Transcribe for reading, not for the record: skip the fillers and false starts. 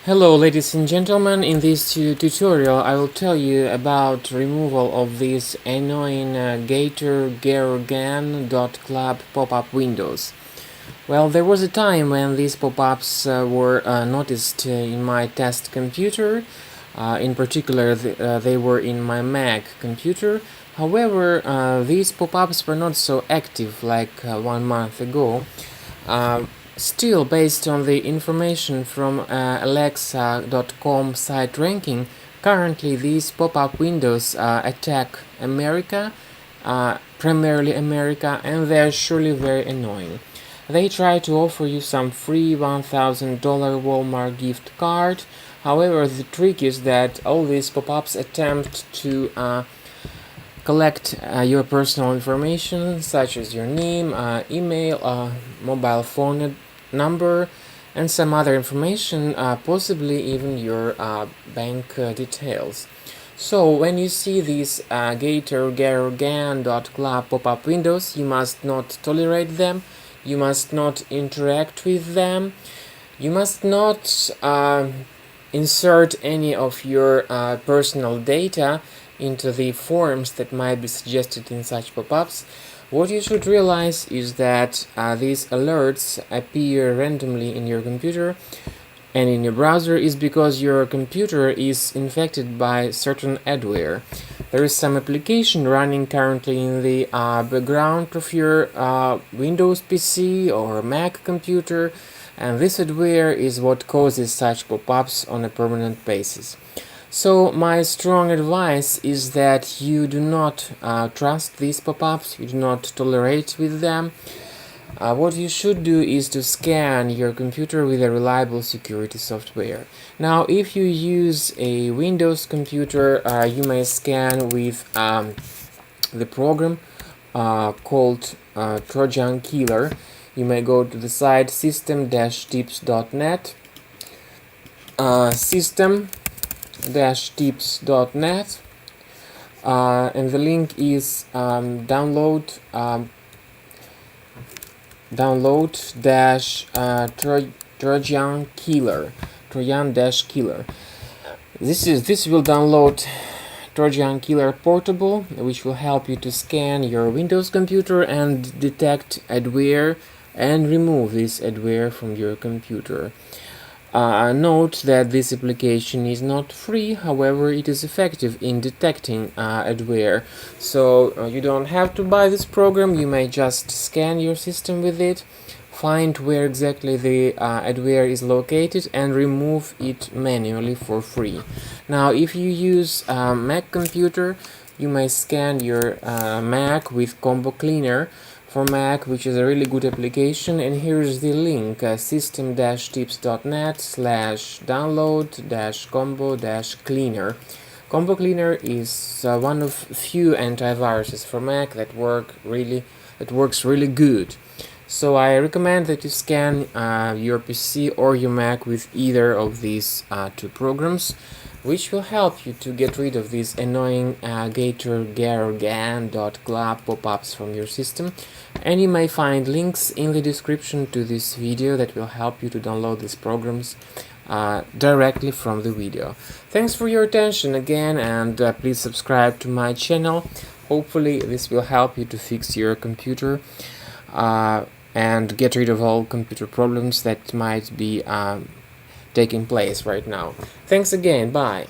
Hello ladies and gentlemen, in this tutorial I will tell you about removal of these annoying Gaitergeorgann.club pop-up windows. Well, there was a time when these pop-ups were noticed in my test computer. In particular, they were in my Mac computer. However, these pop-ups were not so active like 1 month ago. Still, based on the information from alexa.com site ranking, currently these pop-up windows attack America, primarily America, and they are surely very annoying. They try to offer you some free $1,000 Walmart gift card. However, the trick is that all these pop-ups attempt to collect your personal information such as your name, email, mobile phone number, and some other information, possibly even your bank details. So when you see these Gaitergeorgann.club pop-up windows, you must not tolerate them, you must not interact with them, you must not insert any of your personal data into the forms that might be suggested in such pop-ups. What you should realize is that these alerts appear randomly in your computer and in your browser is because your computer is infected by certain adware. There is some application running currently in the background of your Windows PC or Mac computer, and this adware is what causes such pop-ups on a permanent basis. So my strong advice is that you do not trust these pop-ups, you do not tolerate with them. What you should do is to scan your computer with a reliable security software. Now, if you use a Windows computer, you may scan with the program called Trojan Killer. You may go to the site system-tips.net, system-tips.net, and the link is download Trojan Killer. This will download Trojan Killer Portable, which will help you to scan your Windows computer and detect adware and remove this adware from your computer. Note that this application is not free, however it is effective in detecting adware. So you don't have to buy this program, you may just scan your system with it, find where exactly the adware is located and remove it manually for free. Now if you use a Mac computer, you may scan your Mac with Combo Cleaner for Mac, which is a really good application, and here is the link, system-tips.net/download-combo-cleaner. Combo Cleaner is one of few antiviruses for Mac that works really good. So I recommend that you scan your PC or your Mac with either of these two programs, which will help you to get rid of these annoying Gaitergeorgann.club pop-ups from your system. And you may find links in the description to this video that will help you to download these programs directly from the video. Thanks for your attention again, and please subscribe to my channel. Hopefully this will help you to fix your computer and get rid of all computer problems that might be taking place right now. Thanks again, bye.